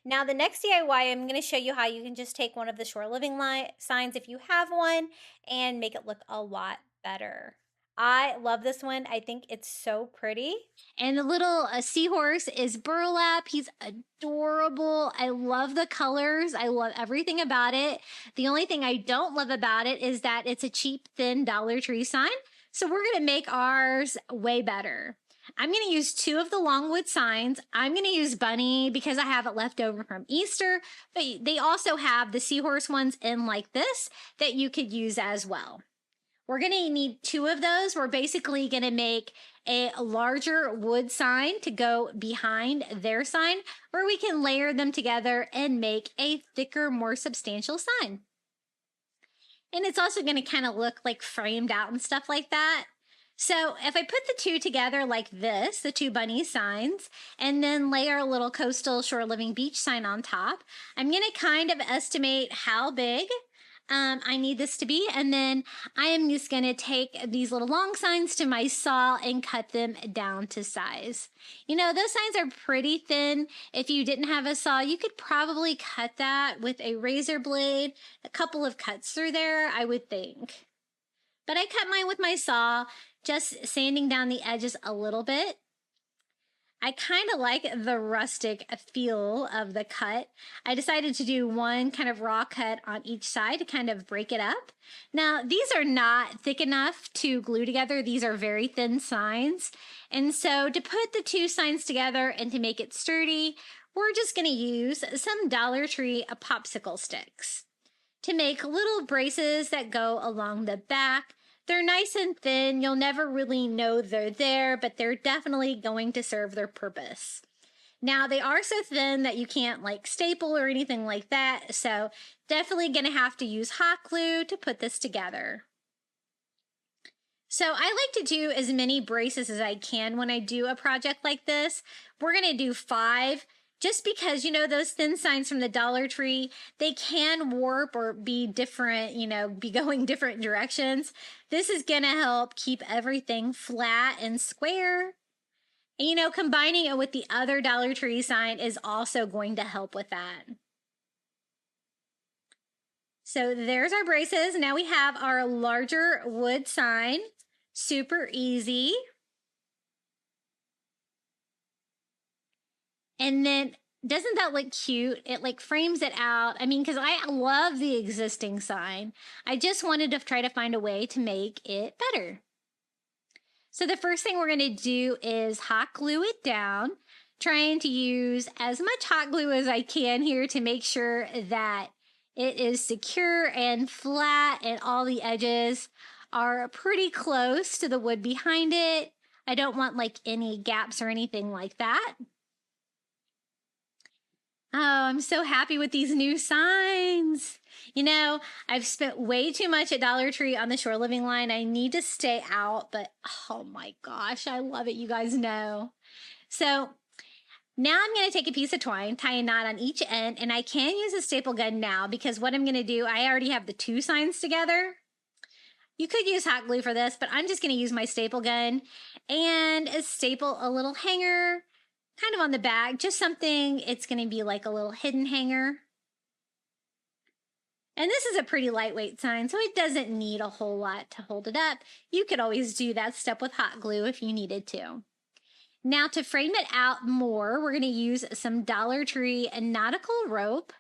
Now the next DIY, I'm going to show you how you can just take one of the shore living signs if you have one and make it look a lot better. I love this one. I think it's so pretty. And the little seahorse is burlap. He's adorable. I love the colors. I love everything about it. The only thing I don't love about it is that it's a cheap, thin Dollar Tree sign. So we're going to make ours way better. I'm going to use 2 of the longwood signs. I'm going to use bunny because I have it left over from Easter, but they also have the seahorse ones in like this that you could use as well. We're going to need 2 of those. We're basically going to make a larger wood sign to go behind their sign, where we can layer them together and make a thicker, more substantial sign. And it's also going to kind of look like framed out and stuff like that. So if I put the 2 together like this, the 2 bunny signs, and then layer a little coastal shore living beach sign on top, I'm going to kind of estimate how big I need this to be. And then I am just going to take these little long signs to my saw and cut them down to size. You know, those signs are pretty thin. If you didn't have a saw, you could probably cut that with a razor blade, a couple of cuts through there, I would think. But I cut mine with my saw, just sanding down the edges a little bit. I kind of like the rustic feel of the cut. I decided to do one kind of raw cut on each side to kind of break it up. Now, these are not thick enough to glue together. These are very thin signs. And so to put the 2 signs together and to make it sturdy, we're just going to use some Dollar Tree popsicle sticks to make little braces that go along the back. They're nice and thin. You'll never really know they're there, but they're definitely going to serve their purpose. Now, they are so thin that you can't like staple or anything like that, so definitely going to have to use hot glue to put this together. So I like to do as many braces as I can when I do a project like this. We're going to do 5. Just because, you know, those thin signs from the Dollar Tree, they can warp or be different, you know, be going different directions. This is going to help keep everything flat and square. And, you know, combining it with the other Dollar Tree sign is also going to help with that. So there's our braces. Now we have our larger wood sign. Super easy. And then, doesn't that look cute? It like frames it out. I mean, because I love the existing sign. I just wanted to try to find a way to make it better. So the first thing we're going to do is hot glue it down, trying to use as much hot glue as I can here to make sure that it is secure and flat and all the edges are pretty close to the wood behind it. I don't want like any gaps or anything like that. Oh, I'm so happy with these new signs. You know, I've spent way too much at Dollar Tree on the shore living line. I need to stay out, but oh my gosh, I love it. You guys know. So now I'm going to take a piece of twine, tie a knot on each end, and I can use a staple gun now because what I'm going to do, I already have the 2 signs together. You could use hot glue for this, but I'm just going to use my staple gun and staple a little hanger kind of on the back, just something, it's going to be like a little hidden hanger. And this is a pretty lightweight sign, so it doesn't need a whole lot to hold it up. You could always do that step with hot glue if you needed to. Now to frame it out more, we're going to use some Dollar Tree nautical rope.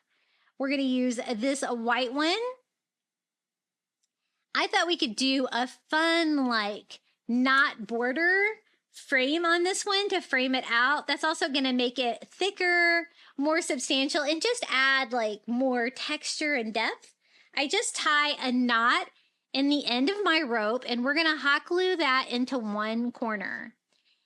We're going to use this white one. I thought we could do a fun like knot border frame on this one to frame it out. That's also going to make it thicker, more substantial, and just add like more texture and depth. I just tie a knot in the end of my rope and we're going to hot glue that into one corner.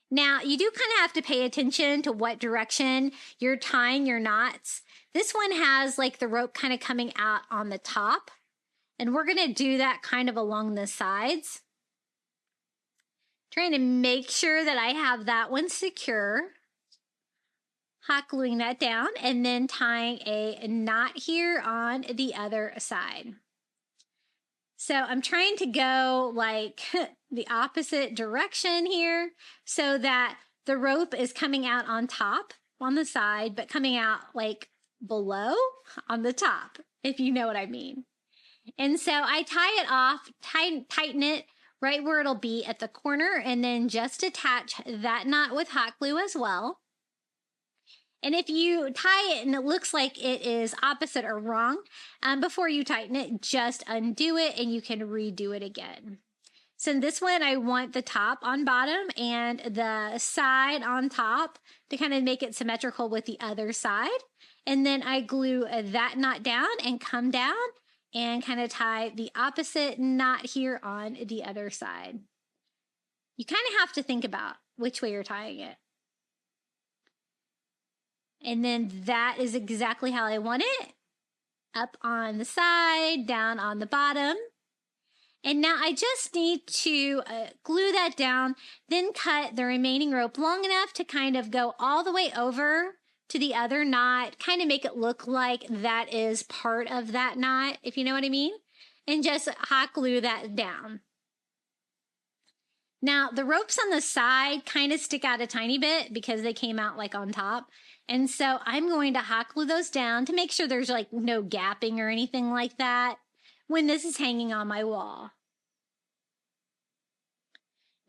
Now you do kind of have to pay attention to what direction you're tying your knots. This one has like the rope kind of coming out on the top, and we're going to do that kind of along the sides. Trying to make sure that I have that one secure. Hot gluing that down and then tying a knot here on the other side. So I'm trying to go like the opposite direction here so that the rope is coming out on top on the side, but coming out like below on the top, if you know what I mean. And so I tie it off, tighten it right where it'll be at the corner, and then just attach that knot with hot glue as well. And if you tie it and it looks like it is opposite or wrong, before you tighten it, just undo it and you can redo it again. So in this one, I want the top on bottom and the side on top to kind of make it symmetrical with the other side. And then I glue that knot down and come down and kind of tie the opposite knot here on the other side. You kind of have to think about which way you're tying it. And then that is exactly how I want it. Up on the side, down on the bottom. And now I just need to glue that down, then cut the remaining rope long enough to kind of go all the way over to the other knot, kind of make it look like that is part of that knot, if you know what I mean, and just hot glue that down. Now, the ropes on the side kind of stick out a tiny bit because they came out like on top. And so I'm going to hot glue those down to make sure there's like no gapping or anything like that when this is hanging on my wall.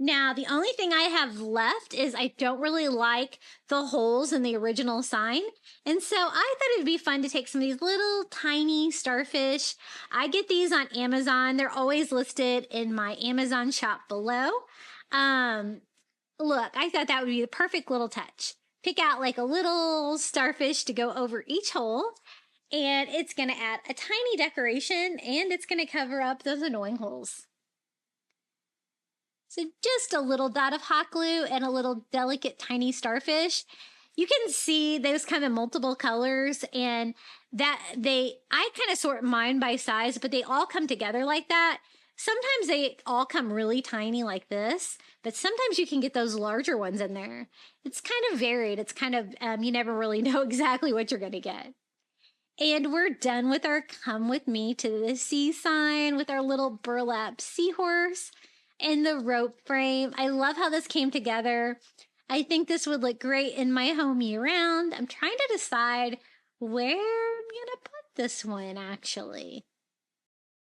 Now, the only thing I have left is I don't really like the holes in the original sign. And so I thought it'd be fun to take some of these little tiny starfish. I get these on Amazon. They're always listed in my Amazon shop below. Look, I thought that would be the perfect little touch. Pick out like a little starfish to go over each hole. And it's going to add a tiny decoration and it's going to cover up those annoying holes. So just a little dot of hot glue and a little delicate tiny starfish. You can see those kind of multiple colors and that I kind of sort mine by size, but they all come together like that. Sometimes they all come really tiny like this, but sometimes you can get those larger ones in there. It's kind of varied. It's kind of, you never really know exactly what you're going to get. And we're done with our come with me to the sea sign with our little burlap seahorse and the rope frame. I love how this came together. I think this would look great in my home year round. I'm trying to decide where I'm going to put this one actually.